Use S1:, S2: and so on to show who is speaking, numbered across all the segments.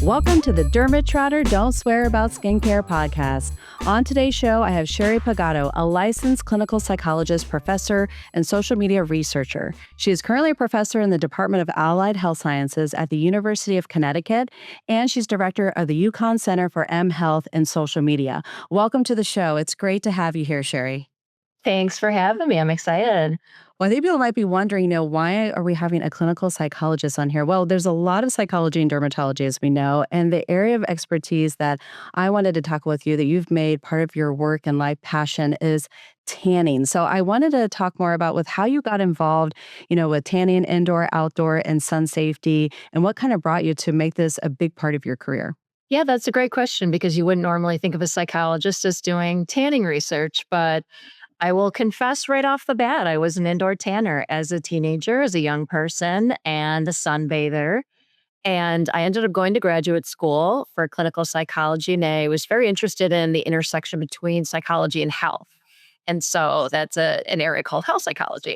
S1: Welcome to the Derm-It Trotter Don't Swear About Skincare podcast. On today's show, I have Sherry Pagato, a licensed clinical psychologist, professor, and social media researcher. She is currently a professor in the Department of Allied Health Sciences at the University of Connecticut, and she's director of the UConn Center for M Health and Social Media. Welcome to the show. It's great to have you here, Sherry.
S2: Thanks for having me. I'm excited.
S1: Well, I think people might be wondering, why are we having a clinical psychologist on here? Well, there's a lot of psychology and dermatology, as we know, and the area of expertise that I wanted to talk with you that you've made part of your work and life passion is tanning. So I wanted to talk more about with how you got involved, with tanning, indoor, outdoor, and sun safety, and what kind of brought you to make this a big part of your career.
S2: Yeah, that's a great question because you wouldn't normally think of a psychologist as doing tanning research, but I will confess right off the bat, I was an indoor tanner as a teenager, as a young person, and a sunbather. And I ended up going to graduate school for clinical psychology, and I was very interested in the intersection between psychology and health. And so that's an area called health psychology.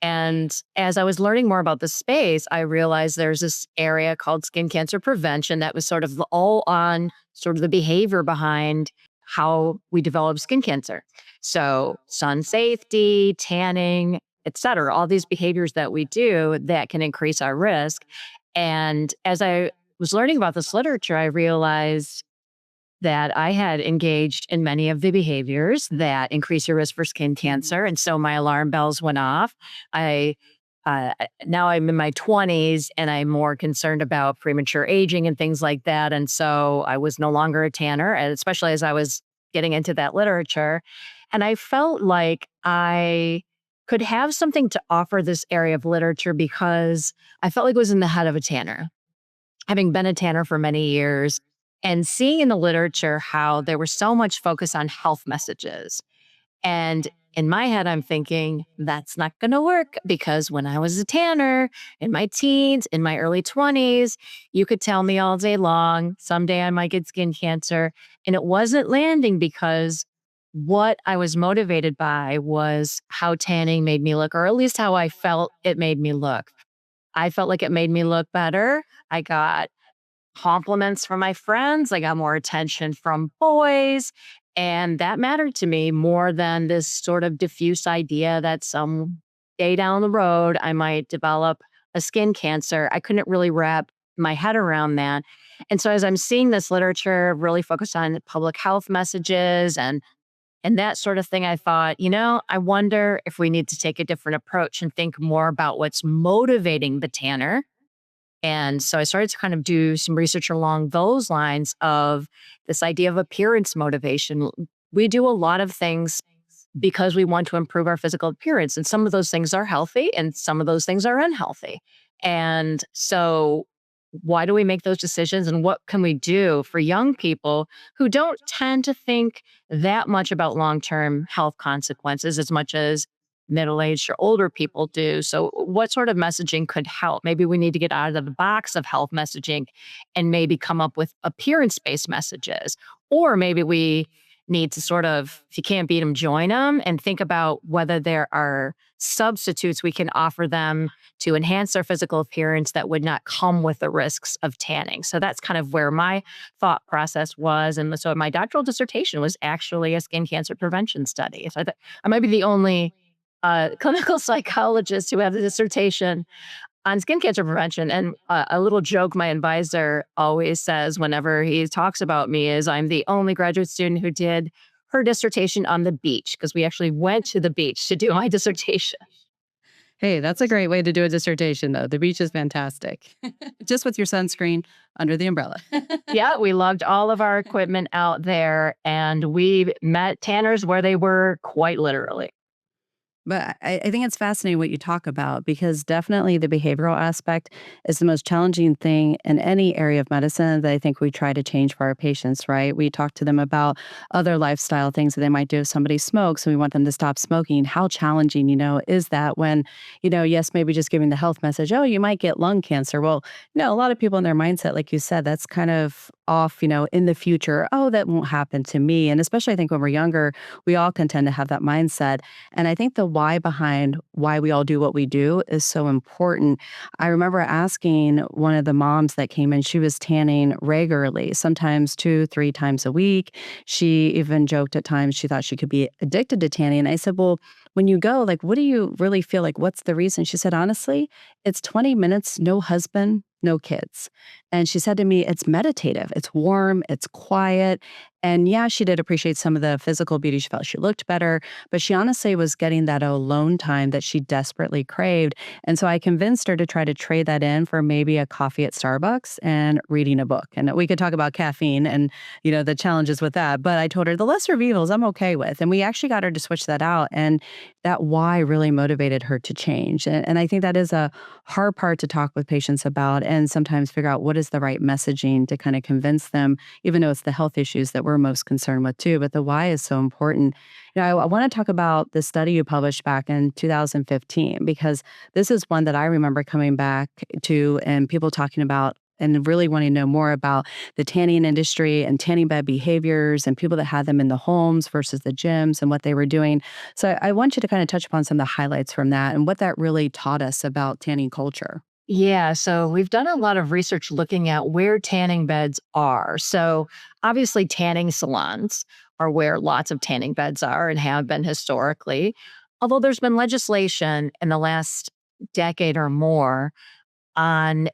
S2: And as I was learning more about the space, I realized there's this area called skin cancer prevention that was sort of all on sort of the behavior behind how we develop skin cancer. So sun safety, tanning, et cetera, all these behaviors that we do that can increase our risk. And as I was learning about this literature, I realized that I had engaged in many of the behaviors that increase your risk for skin cancer. And so my alarm bells went off. I Now I'm in my 20s and I'm more concerned about premature aging and things like that. And so I was no longer a tanner, and especially as I was getting into that literature. And I felt like I could have something to offer this area of literature because I felt like it was in the head of a tanner, having been a tanner for many years and seeing in the literature how there was so much focus on health messages. And in my head, I'm thinking, that's not going to work because when I was a tanner in my teens, in my early 20s, you could tell me all day long, someday I might get skin cancer. And it wasn't landing because what I was motivated by was how tanning made me look, or at least how I felt it made me look. I felt like it made me look better. I got compliments from my friends. I got more attention from boys. And that mattered to me more than this sort of diffuse idea that some day down the road, I might develop a skin cancer. I couldn't really wrap my head around that. And so as I'm seeing this literature really focus on public health messages and that sort of thing, I thought, I wonder if we need to take a different approach and think more about what's motivating the tanner. And so I started to kind of do some research along those lines of this idea of appearance motivation. We do a lot of things because we want to improve our physical appearance. And some of those things are healthy and some of those things are unhealthy. And so why do we make those decisions and what can we do for young people who don't tend to think that much about long-term health consequences as much as middle-aged or older people do? So what sort of messaging could help? Maybe we need to get out of the box of health messaging and maybe come up with appearance-based messages. Or maybe we need to sort of, if you can't beat them, join them and think about whether there are substitutes we can offer them to enhance their physical appearance that would not come with the risks of tanning. So that's kind of where my thought process was. And so my doctoral dissertation was actually a skin cancer prevention study. So I might be the only clinical psychologist who have the dissertation on skin cancer prevention. And a little joke my advisor always says whenever he talks about me is I'm the only graduate student who did her dissertation on the beach, because we actually went to the beach to do my dissertation.
S1: Hey, that's a great way to do a dissertation, though. The beach is fantastic. Just with your sunscreen under the umbrella.
S2: Yeah, we lugged all of our equipment out there and we met tanners where they were, quite literally.
S1: But I think it's fascinating what you talk about because definitely the behavioral aspect is the most challenging thing in any area of medicine that I think we try to change for our patients, right? We talk to them about other lifestyle things that they might do if somebody smokes and we want them to stop smoking. How challenging, is that when, yes, maybe just giving the health message, oh, you might get lung cancer. Well, a lot of people in their mindset, like you said, that's kind of off, in the future. Oh, that won't happen to me. And especially I think when we're younger, we all can tend to have that mindset. And I think the why behind why we all do what we do is so important. I remember asking one of the moms that came in, she was tanning regularly, sometimes 2, 3 times a week. She even joked at times she thought she could be addicted to tanning. And I said, "Well, when you go, like, what do you really feel like? What's the reason?" She said, "Honestly, it's 20 minutes, no husband, no kids." And she said to me, "It's meditative. It's warm, it's quiet." And yeah, she did appreciate some of the physical beauty. She felt she looked better, but she honestly was getting that alone time that she desperately craved. And so I convinced her to try to trade that in for maybe a coffee at Starbucks and reading a book. And we could talk about caffeine and, the challenges with that. But I told her the lesser of evils I'm okay with. And we actually got her to switch that out. And that why really motivated her to change. And I think that is a hard part to talk with patients about and sometimes figure out what is the right messaging to kind of convince them, even though it's the health issues that we're most concerned with too. But the why is so important. I want to talk about the study you published back in 2015, because this is one that I remember coming back to and people talking about and really wanting to know more about the tanning industry and tanning bed behaviors and people that had them in the homes versus the gyms and what they were doing. So I want you to kind of touch upon some of the highlights from that and what that really taught us about tanning culture.
S2: Yeah, so we've done a lot of research looking at where tanning beds are. So obviously, tanning salons are where lots of tanning beds are and have been historically. Although there's been legislation in the last decade or more on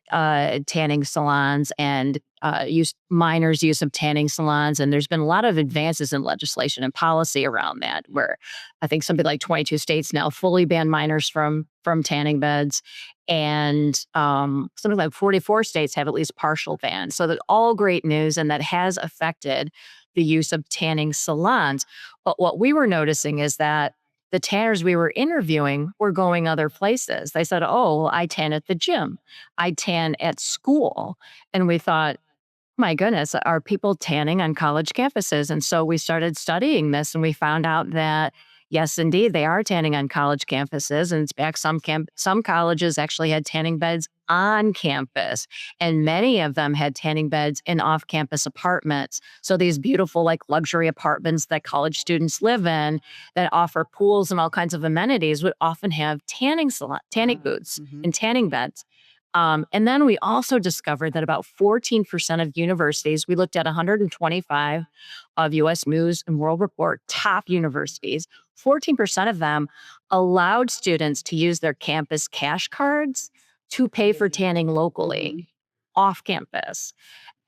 S2: tanning salons and minors' use of tanning salons. And there's been a lot of advances in legislation and policy around that, where I think something like 22 states now fully ban minors from tanning beds. And something like 44 states have at least partial bans. So that's all great news, and that has affected the use of tanning salons. But what we were noticing is that the tanners we were interviewing were going other places. They said, "Oh, I tan at the gym. I tan at school." And we thought, my goodness, are people tanning on college campuses? And so we started studying this and we found out that yes, indeed, they are tanning on college campuses. And in fact, some colleges actually had tanning beds on campus, and many of them had tanning beds in off-campus apartments. So these beautiful, like luxury apartments that college students live in that offer pools and all kinds of amenities would often have tanning booths
S1: Mhm.
S2: and tanning beds. And then we also discovered that about 14% of universities, we looked at 125 of US News and World Report top universities, 14% of them allowed students to use their campus cash cards to pay for tanning locally
S1: Mhm.
S2: off campus.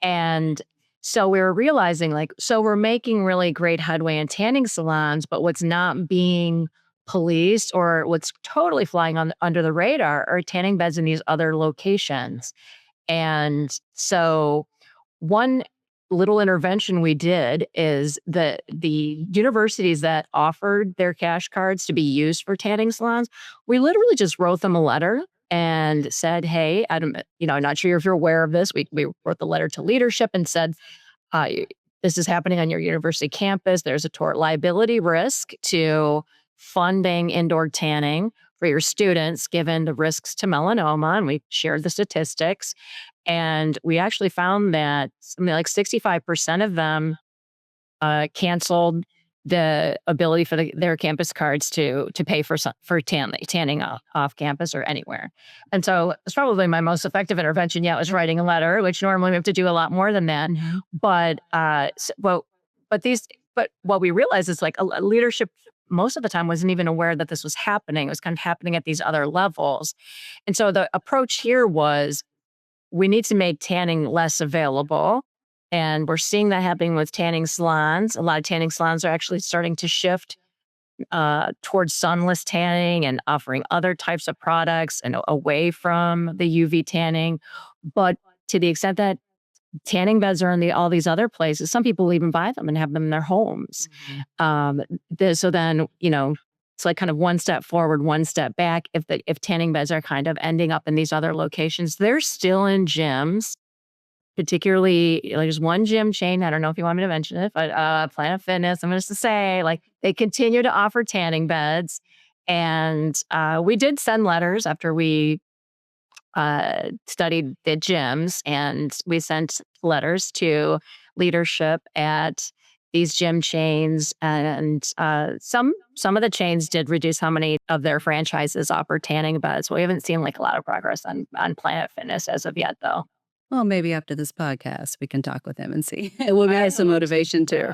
S2: And so we were realizing, like, so we're making really great headway in tanning salons, but what's not being policed or what's totally flying under the radar are tanning beds in these other locations. And so one little intervention we did is that the universities that offered their cash cards to be used for tanning salons, we literally just wrote them a letter and said, "Hey, I'm not sure if you're aware of this." We wrote the letter to leadership and said, uh, "This is happening on your university campus. There's a tort liability risk to funding indoor tanning for your students, given the risks to melanoma." And we shared the statistics. And we actually found that something like 65% of them canceled the ability for their campus cards to pay for tanning off campus or anywhere. And so it's probably my most effective intervention yet was writing a letter, which normally we have to do a lot more than that.
S1: Mhm.
S2: But but what we realized is like a leadership most of the time wasn't even aware that this was happening. It was kind of happening at these other levels. And so the approach here was we need to make tanning less available. And we're seeing that happening with tanning salons. A lot of tanning salons are actually starting to shift towards sunless tanning and offering other types of products and away from the UV tanning. But to the extent that tanning beds are in all these other places, some people even buy them and have them in their homes.
S1: Mhm.
S2: Um, so then, it's like kind of one step forward, one step back. If tanning beds are kind of ending up in these other locations, they're still in gyms. Particularly, like, there's one gym chain. I don't know if you want me to mention it, but Planet Fitness. I'm just to say, like, they continue to offer tanning beds, and we did send letters after we studied the gyms, and we sent letters to leadership at these gym chains, and some of the chains did reduce how many of their franchises offer tanning beds. We haven't seen like a lot of progress on Planet Fitness as of yet, though.
S1: Well, maybe after this podcast, we can talk with him and see. It will be some motivation too.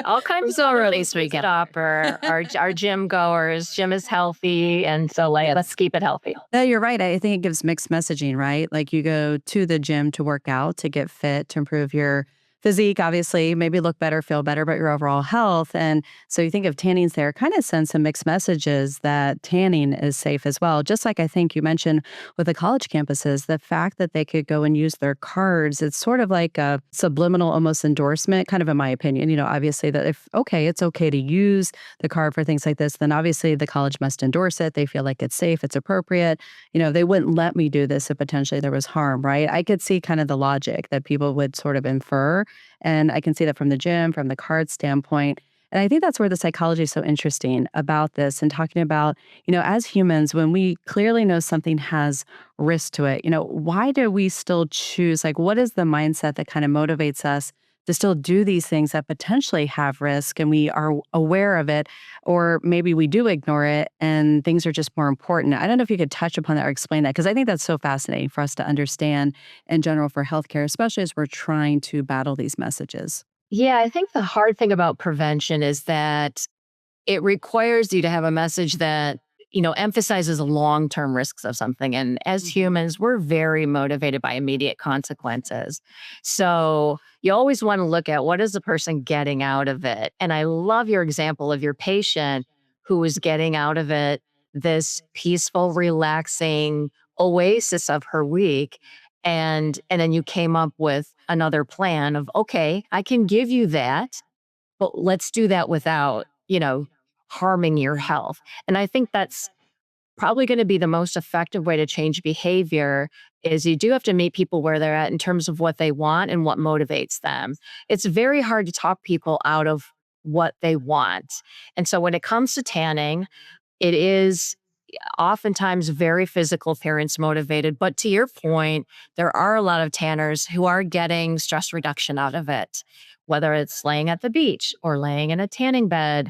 S2: All kinds of release we can offer our gym goers. Gym is healthy, and so like let's keep it healthy.
S1: No, you're right. I think it gives mixed messaging, right? Like you go to the gym to work out, to get fit, to improve your physique, obviously, maybe look better, feel better about your overall health. And so you think of tannings there, kind of sends some mixed messages that tanning is safe as well. Just like I think you mentioned with the college campuses, the fact that they could go and use their cards, it's sort of like a subliminal almost endorsement, kind of in my opinion. Obviously that if, okay, it's okay to use the card for things like this, then obviously the college must endorse it. They feel like it's safe, it's appropriate. They wouldn't let me do this if potentially there was harm, right? I could see kind of the logic that people would sort of infer. And I can see that from the gym, from the card standpoint. And I think that's where the psychology is so interesting about this and talking about, as humans, when we clearly know something has risk to it, why do we still choose? Like, what is the mindset that kind of motivates us to still do these things that potentially have risk and we are aware of it, or maybe we do ignore it and things are just more important? I don't know if you could touch upon that or explain that, because I think that's so fascinating for us to understand in general for healthcare, especially as we're trying to battle these messages.
S2: Yeah, I think the hard thing about prevention is that it requires you to have a message that, emphasizes long-term risks of something. And as
S1: Mhm.
S2: humans, we're very motivated by immediate consequences. So you always want to look at what is the person getting out of it. And I love your example of your patient who was getting out of it this peaceful, relaxing oasis of her week. And then you came up with another plan of, okay, I can give you that, but let's do that without, harming your health. And I think that's probably going to be the most effective way to change behavior is you do have to meet people where they're at in terms of what they want and what motivates them. It's very hard to talk people out of what they want. And so when it comes to tanning, it is oftentimes very physical appearance motivated. But to your point, there are a lot of tanners who are getting stress reduction out of it, whether it's laying at the beach or laying in a tanning bed.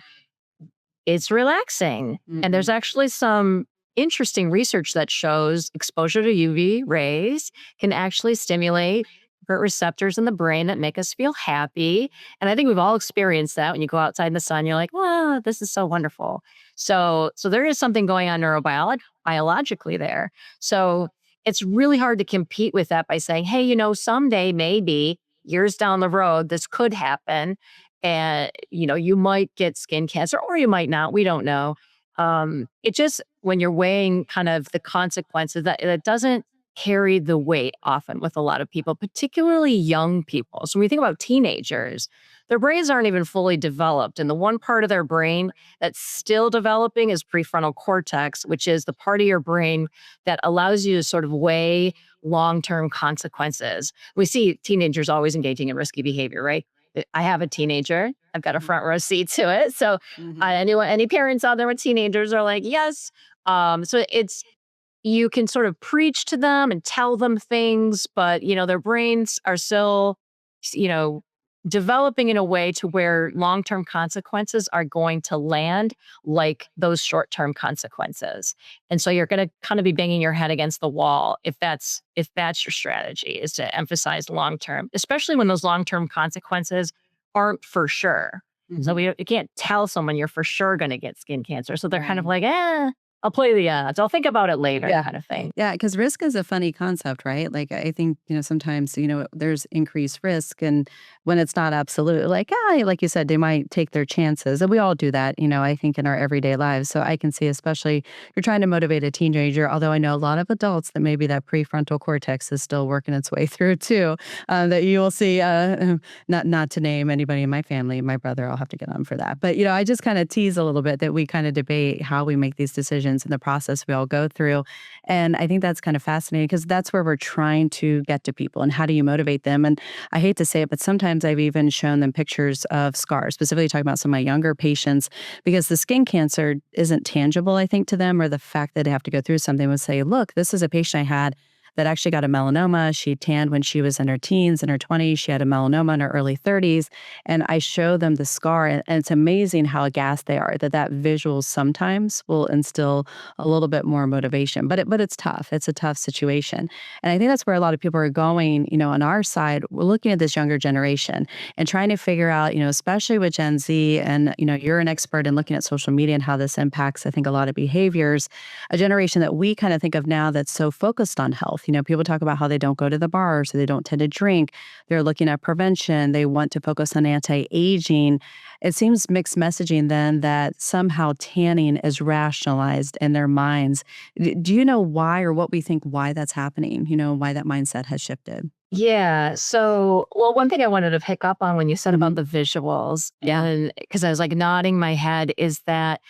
S2: It's relaxing. And there's
S1: Mhm.
S2: actually some interesting research that shows exposure to UV rays can actually stimulate certain receptors in the brain that make us feel happy. And I think we've all experienced that when you go outside in the sun, you're like, wow, this is so wonderful. So there is something going on biologically there. So it's really hard to compete with that by saying, hey, someday maybe years down the road, this could happen and you might get skin cancer or you might not, we don't know. It just when you're weighing kind of the consequences that doesn't carry the weight often with a lot of people, particularly young people. So when we think about teenagers, their brains aren't even fully developed, and the one part of their brain that's still developing is prefrontal cortex, which is the part of your brain that allows you to sort of weigh long-term consequences. We see teenagers always engaging in risky behavior, right? I have a teenager. I've got a front row seat to it. So
S1: Mhm.
S2: any parents out there with teenagers are like, yes. So it's you can sort of preach to them and tell them things, but their brains are still, you know, developing in a way to where long-term consequences are going to land like those short-term consequences. And so you're going to kind of be banging your head against the wall if that's your strategy is to emphasize long-term, especially when those long-term consequences aren't for sure. So
S1: Mhm.
S2: you can't tell someone you're for sure going to get skin cancer. So they're kind of
S1: Right.
S2: like, I'll play the odds. I'll think about it later
S1: Yeah.
S2: kind of thing.
S1: Yeah, because risk is a funny concept, right? Like, I think, sometimes, there's increased risk and when it's not absolute, like, like you said, they might take their chances. And we all do that, I think in our everyday lives. So I can see, especially you're trying to motivate a teenager, although I know a lot of adults that maybe that prefrontal cortex is still working its way through too, that you will see, not to name anybody in my family, my brother, I'll have to get on for that. But, I just kind of tease a little bit that we kind of debate how we make these decisions and the process we all go through. And I think that's kind of fascinating because that's where we're trying to get to people and how do you motivate them? And I hate to say it, but sometimes I've even shown them pictures of scars, specifically talking about some of my younger patients, because the skin cancer isn't tangible, I think, to them, or the fact that they have to go through something would say, look, this is a patient I had that actually got a melanoma. She tanned when she was in her teens, in her 20s. She had a melanoma in her early 30s. And I show them the scar, and it's amazing how aghast they are that visual sometimes will instill a little bit more motivation. But it's tough. It's a tough situation. And I think that's where a lot of people are going, on our side. We're looking at this younger generation and trying to figure out, especially with Gen Z, and, you're an expert in looking at social media and how this impacts, I think, a lot of behaviors, a generation that we kind of think of now that's so focused on health. People talk about how they don't go to the bars, so they don't tend to drink. They're looking at prevention. They want to focus on anti-aging. It seems mixed messaging then that somehow tanning is rationalized in their minds. Do you know why, or what we think why that's happening? Why that mindset has shifted?
S2: Yeah. So, well, one thing I wanted to pick up on when you said about
S1: Mhm.
S2: the visuals,
S1: Yeah.
S2: and because I was like nodding my head, is that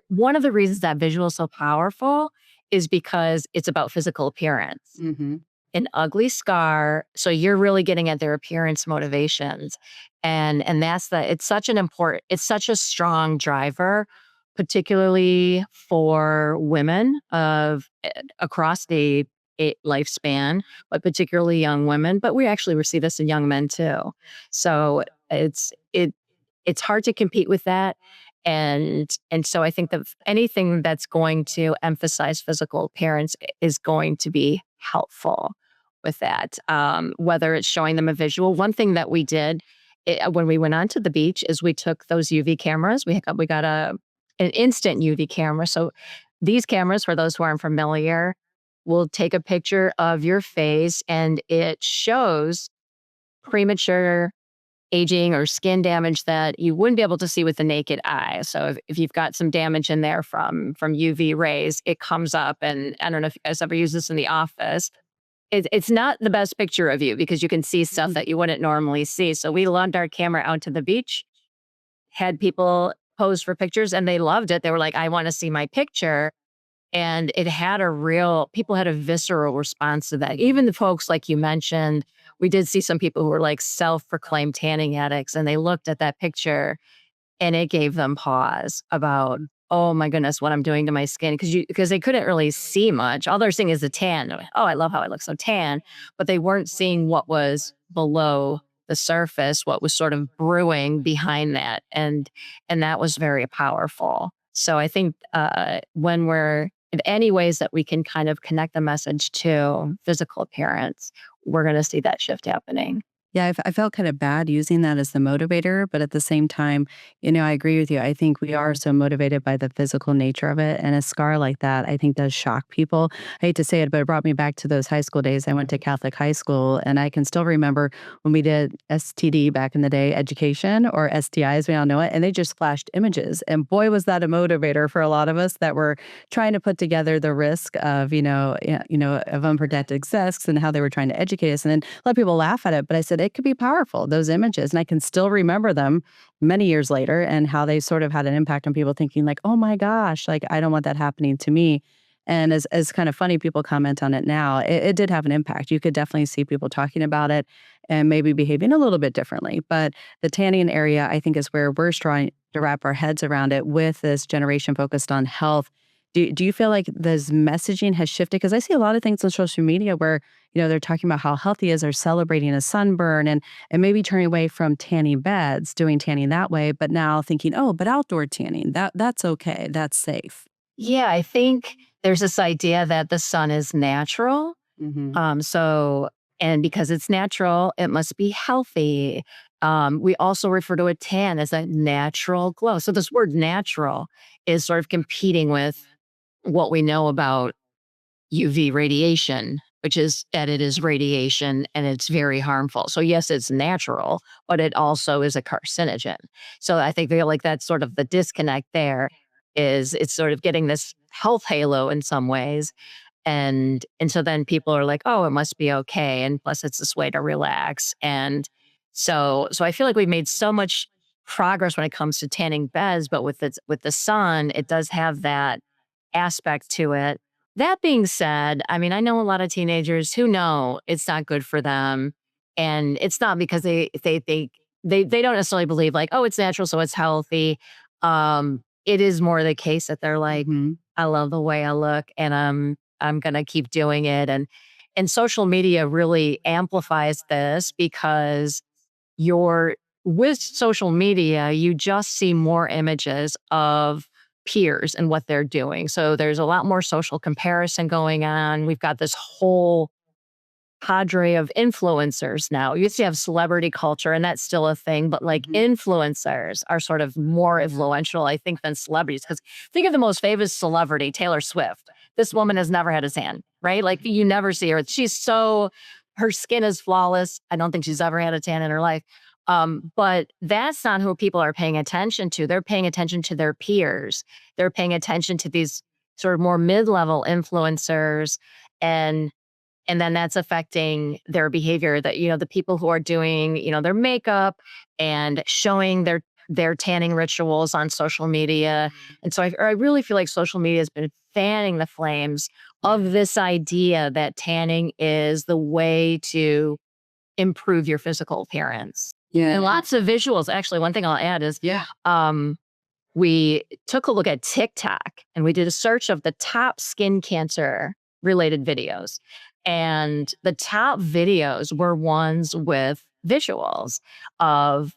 S2: one of the reasons that visual is so powerful is because it's about physical appearance.
S1: Mhm.
S2: An ugly scar, so you're really getting at their appearance motivations, and that's it's such a strong driver, particularly for women of across the lifespan, but particularly young women. But we actually see this in young men too. So it's it it's hard to compete with that. And so I think that anything that's going to emphasize physical appearance is going to be helpful with that. Whether it's showing them a visual. One thing that we did when we went onto the beach is we took those UV cameras. We got an instant UV camera. So these cameras, for those who aren't familiar, will take a picture of your face, and it shows premature aging or skin damage that you wouldn't be able to see with the naked eye. So if you've got some damage in there from UV rays, it comes up. And I don't know if you guys ever use this in the office. It's not the best picture of you because you can see stuff
S1: Mhm.
S2: that you wouldn't normally see. So we loaned our camera out to the beach, had people pose for pictures, and they loved it. They were like, I want to see my picture. And people had a visceral response to that. Even the folks like you mentioned, we did see some people who were like self-proclaimed tanning addicts, and they looked at that picture and it gave them pause about, oh my goodness, what I'm doing to my skin. Because they couldn't really see much. All they're seeing is the tan. They're like, oh, I love how I look so tan. But they weren't seeing what was below the surface, what was sort of brewing behind that. And that was very powerful. So I think when we're in any ways that we can kind of connect the message to physical appearance, we're going to see that shift happening.
S1: Yeah, I felt kind of bad using that as the motivator, but at the same time, I agree with you. I think we are so motivated by the physical nature of it, and a scar like that, I think, does shock people. I hate to say it, but it brought me back to those high school days. I went to Catholic high school, and I can still remember when we did STD back in the day, education, or STI as we all know it, and they just flashed images. And boy, was that a motivator for a lot of us that were trying to put together the risk of, of unprotected sex and how they were trying to educate us. And then a lot of people laugh at it, but I said it could be powerful, those images. And I can still remember them many years later, and how they sort of had an impact on people thinking like, oh my gosh, like I don't want that happening to me. And as kind of funny people comment on it now, it did have an impact. You could definitely see people talking about it and maybe behaving a little bit differently. But the tanning area, I think, is where we're trying to wrap our heads around it with this generation focused on health. Do you feel like this messaging has shifted? Because I see a lot of things on social media where, they're talking about how healthy is, or celebrating a sunburn, and maybe turning away from tanning beds, doing tanning that way, but now thinking, oh, but outdoor tanning, that's okay. That's safe.
S2: Yeah, I think there's this idea that the sun is natural.
S1: Mhm.
S2: So, and because it's natural, it must be healthy. We also refer to a tan as a natural glow. So this word natural is sort of competing with what we know about UV radiation, which is that it is radiation and it's very harmful. So yes, it's natural, but it also is a carcinogen. So I think feel like that's sort of the disconnect there is it's sort of getting this health halo in some ways. And so then people are like, oh, it must be okay. And plus it's this way to relax. And so I feel like we've made so much progress when it comes to tanning beds, but with the sun, it does have that aspect to it. That being said, I mean, I know a lot of teenagers who know it's not good for them, and it's not because they don't necessarily believe like, oh, it's natural, so it's healthy. It is more the case that they're like,
S1: Mhm.
S2: I love the way I look, and I'm gonna keep doing it, And social media really amplifies this because you're with social media, you just see more images of peers and what they're doing. So there's a lot more social comparison going on. We've got this whole cadre of influencers now. You used to have celebrity culture, and that's still a thing, but like
S1: Mhm.
S2: influencers are sort of more influential, I think, than celebrities. Because think of the most famous celebrity, Taylor Swift. This woman has never had a tan, right? Like you never see her. Her skin is flawless. I don't think she's ever had a tan in her life. But that's not who people are paying attention to. They're paying attention to their peers. They're paying attention to these sort of more mid-level influencers and and then that's affecting their behavior that, the people who are doing, their makeup and showing their tanning rituals on social media. And so I really feel like social media has been fanning the flames of this idea that tanning is the way to improve your physical appearance. And
S1: Yeah.
S2: lots of visuals. Actually, one thing I'll add is
S1: Yeah.
S2: um, we took a look at TikTok and we did a search of the top skin cancer related videos. And the top videos were ones with visuals of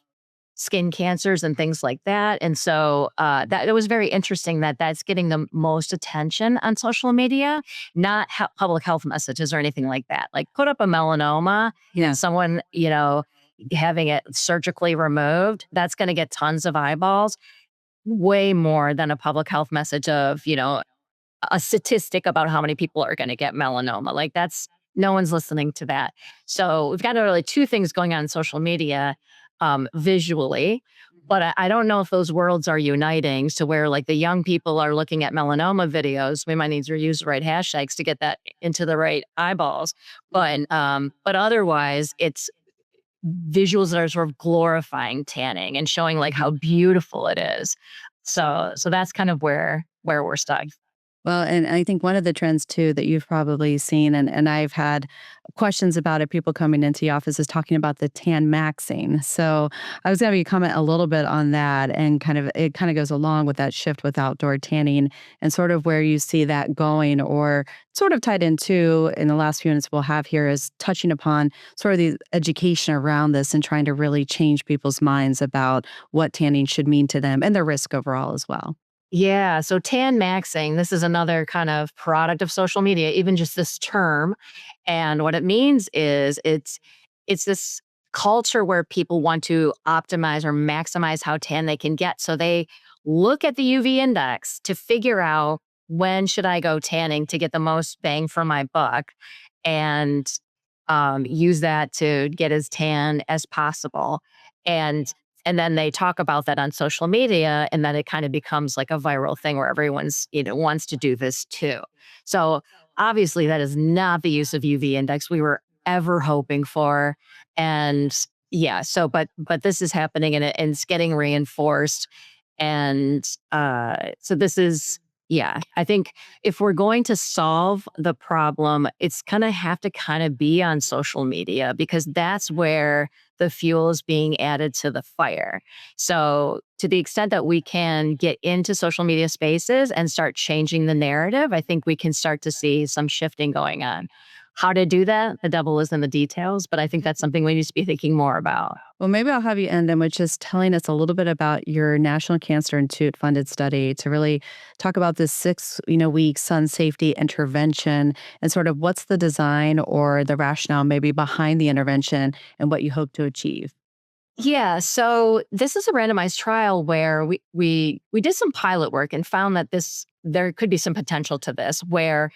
S2: skin cancers and things like that. And so that it was very interesting that that's getting the most attention on social media, not public health messages or anything like that. Like put up a melanoma,
S1: Yeah.
S2: someone, having it surgically removed, that's going to get tons of eyeballs way more than a public health message of, a statistic about how many people are going to get melanoma. Like that's no one's listening to that. So we've got really two things going on in social media visually. But I don't know if those worlds are uniting to where like the young people are looking at melanoma videos. We might need to use the right hashtags to get that into the right eyeballs. But otherwise, it's visuals that are sort of glorifying tanning and showing like how beautiful it is. So that's kind of where we're stuck.
S1: Well, and I think one of the trends too that you've probably seen, and I've had questions about it, people coming into the office is talking about the tan maxing. So I was having you comment a little bit on that, and it kind of goes along with that shift with outdoor tanning and sort of where you see that going, or sort of tied into in the last few minutes we'll have here is touching upon sort of the education around this and trying to really change people's minds about what tanning should mean to them and their risk overall as well.
S2: Yeah. So tan maxing, this is another kind of product of social media, even just this term. And what it means is it's this culture where people want to optimize or maximize how tan they can get. So they look at the UV index to figure out when should I go tanning to get the most bang for my buck and use that to get as tan as possible. And and then they talk about that on social media, and then it kind of becomes like a viral thing where everyone's, wants to do this too. So obviously that is not the use of UV index we were ever hoping for. And yeah, so but this is happening and it's getting reinforced. And so this is yeah, I think if we're going to solve the problem, it's gonna have to kind of be on social media because that's where the fuel is being added to the fire. So, to the extent that we can get into social media spaces and start changing the narrative, I think we can start to see some shifting going on. How to do that? The devil is in the details, but I think that's something we need to be thinking more about.
S1: Well, maybe I'll have you end them with just telling us a little bit about your National Cancer Institute funded study to really talk about this 6 week sun safety intervention and sort of what's the design or the rationale maybe behind the intervention and what you hope to achieve.
S2: Yeah, so this is a randomized trial where we did some pilot work and found that this there could be some potential to this where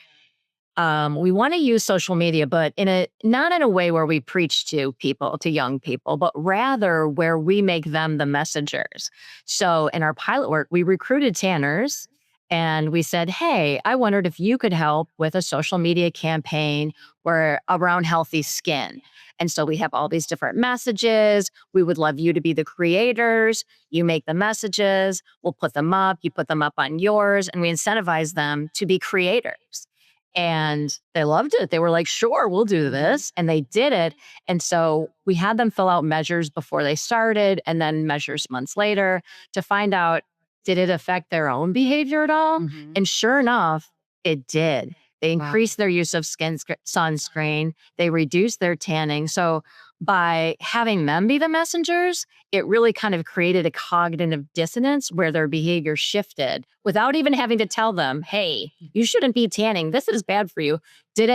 S2: we want to use social media, but in a not in a way where we preach to people, to young people, but rather where we make them the messengers. So in our pilot work, we recruited tanners and we said, "Hey, I wondered if you could help with a social media campaign where around healthy skin." And so we have all these different messages. We would love you to be the creators. You make the messages. We'll put them up. You put them up on yours, and we incentivize them to be creators. And they loved it. They were like, sure, we'll do this. And they did it. And so we had them fill out measures before they started and then measures months later to find out, did it affect their own behavior at all?
S1: Mhm.
S2: And sure enough, it did. They
S1: Wow.
S2: increase their use of sunscreen. They reduce their tanning. So by having them be the messengers, it really kind of created a cognitive dissonance where their behavior shifted without even having to tell them, hey, you shouldn't be tanning. This is bad for you. We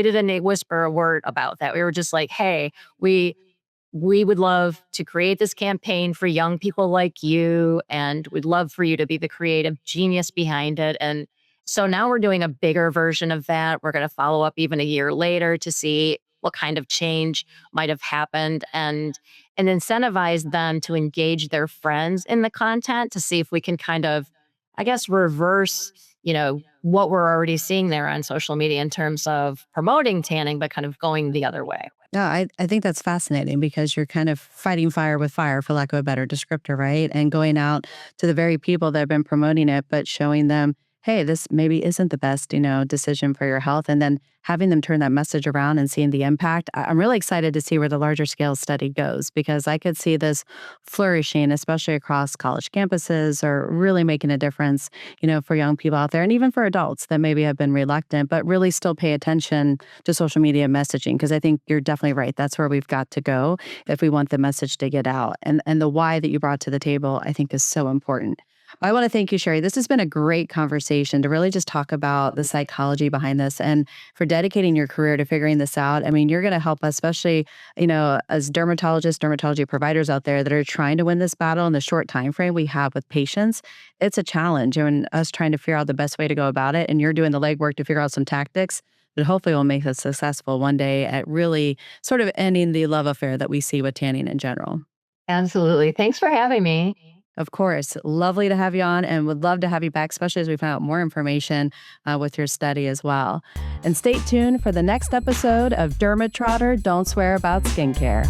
S2: didn't whisper a word about that. We were just like, hey, we would love to create this campaign for young people like you, and we'd love for you to be the creative genius behind it. And so now we're doing a bigger version of that. We're going to follow up even a year later to see what kind of change might have happened, and incentivize them to engage their friends in the content to see if we can kind of, I guess, reverse, what we're already seeing there on social media in terms of promoting tanning, but kind of going the other way.
S1: No, I think that's fascinating because you're kind of fighting fire with fire, for lack of a better descriptor, right? And going out to the very people that have been promoting it, but showing them, hey, this maybe isn't the best, decision for your health. And then having them turn that message around and seeing the impact. I'm really excited to see where the larger scale study goes because I could see this flourishing, especially across college campuses or really making a difference, for young people out there and even for adults that maybe have been reluctant, but really still pay attention to social media messaging. Because I think you're definitely right. That's where we've got to go if we want the message to get out. And the why that you brought to the table, I think is so important. I want to thank you, Sherry. This has been a great conversation to really just talk about the psychology behind this and for dedicating your career to figuring this out. I mean, you're going to help us, especially, as dermatologists, dermatology providers out there that are trying to win this battle in the short time frame we have with patients. It's a challenge and us trying to figure out the best way to go about it. And you're doing the legwork to figure out some tactics that hopefully will make us successful one day at really sort of ending the love affair that we see with tanning in general.
S2: Absolutely. Thanks for having me.
S1: Of course. Lovely to have you on and would love to have you back, especially as we find out more information with your study as well. And stay tuned for the next episode of Dermot Trotter Don't Swear About Skincare.